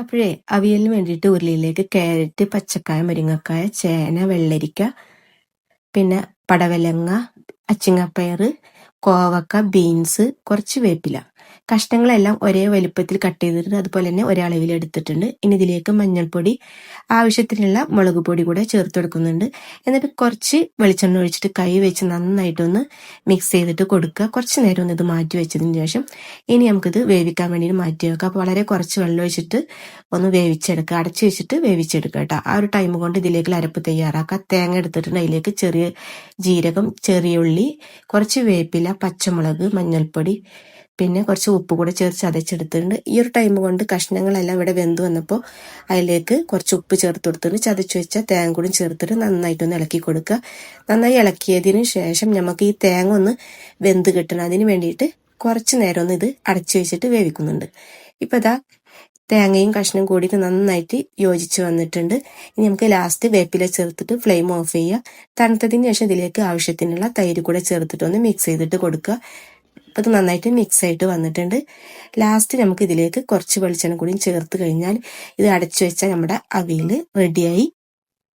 അപ്പോഴേ അവിയലിന് വേണ്ടിയിട്ട് ഉരുളിയിലേക്ക് ക്യാരറ്റ്, പച്ചക്കായ, മുരിങ്ങക്കായ, ചേന, വെള്ളരിക്ക, പിന്നെ പടവലങ്ങ, അച്ചിങ്ങപ്പയർ, കോവക്ക, ബീൻസ്, കുറച്ച് വേപ്പില, കഷ്ണങ്ങളെല്ലാം ഒരേ വലുപ്പത്തിൽ കട്ട് ചെയ്തിട്ട് അതുപോലെ തന്നെ ഒരേ അളവിൽ എടുത്തിട്ടുണ്ട്. ഇനി ഇതിലേക്ക് മഞ്ഞൾപ്പൊടി, ആവശ്യത്തിനുള്ള മുളക് പൊടി കൂടെ ചേർത്ത് കൊടുക്കുന്നുണ്ട്. എന്നിട്ട് കുറച്ച് വെളിച്ചെണ്ണ ഒഴിച്ചിട്ട് കൈ വെച്ച് നന്നായിട്ടൊന്ന് മിക്സ് ചെയ്തിട്ട് കൊടുക്കുക. കുറച്ച് നേരം ഒന്ന് ഇത് മാറ്റി വെച്ചതിന് ശേഷം ഇനി നമുക്കിത് വേവിക്കാൻ വേണ്ടി മാറ്റി വെക്കാം. അപ്പോൾ വളരെ കുറച്ച് വെള്ളം ഒഴിച്ചിട്ട് ഒന്ന് വേവിച്ചെടുക്കുക, അടച്ചു വെച്ചിട്ട് വേവിച്ചെടുക്കുക കേട്ടോ. ആ ഒരു ടൈം കൊണ്ട് ഇതിലേക്ക് അരപ്പ് തയ്യാറാക്കുക. തേങ്ങ എടുത്തിട്ടുണ്ട്, അതിലേക്ക് ചെറിയ ജീരകം, ചെറിയ ഉള്ളി, കുറച്ച് വേപ്പില, പച്ചമുളക്, മഞ്ഞൾപ്പൊടി, പിന്നെ കുറച്ച് ഉപ്പ് കൂടെ ചേർത്ത് ചതച്ചെടുത്തിട്ടുണ്ട്. ഈ ഒരു ടൈം കൊണ്ട് കഷ്ണങ്ങളെല്ലാം ഇവിടെ വെന്ത് വന്നപ്പോൾ അതിലേക്ക് കുറച്ച് ഉപ്പ് ചേർത്ത് കൊടുത്തിട്ട് ചതച്ച് വെച്ച തേങ്ങ കൂടി ചേർത്തിട്ട് നന്നായിട്ടൊന്ന് ഇളക്കി കൊടുക്കുക. നന്നായി ഇളക്കിയതിന് ശേഷം നമുക്ക് ഈ തേങ്ങ ഒന്ന് വെന്ത് കിട്ടണം. അതിന് വേണ്ടിയിട്ട് കുറച്ച് നേരം ഒന്ന് ഇത് അടച്ചു വെച്ചിട്ട് വേവിക്കുന്നുണ്ട്. ഇപ്പം ഇതാ തേങ്ങയും കഷ്ണം കൂടിയിട്ട് നന്നായിട്ട് യോജിച്ച് വന്നിട്ടുണ്ട്. ഇനി നമുക്ക് ലാസ്റ്റ് വേപ്പില ചേർത്തിട്ട് ഫ്ലെയിം ഓഫ് ചെയ്യുക. തണുത്തതിന് ശേഷം ഇതിലേക്ക് ആവശ്യത്തിനുള്ള തൈര് കൂടെ ചേർത്തിട്ട് ഒന്ന് മിക്സ് ചെയ്തിട്ട് കൊടുക്കുക. അപ്പോൾ ഇത് നന്നായിട്ട് മിക്സ് ആയിട്ട് വന്നിട്ടുണ്ട്. ലാസ്റ്റ് നമുക്ക് ഇതിലേക്ക് കുറച്ച് വെളിച്ചെണ്ണ കൂടി ചേർത്ത് കഴിഞ്ഞാൽ ഇത് അടച്ചു വെച്ചാൽ നമ്മുടെ അവിയൽ റെഡിയായി.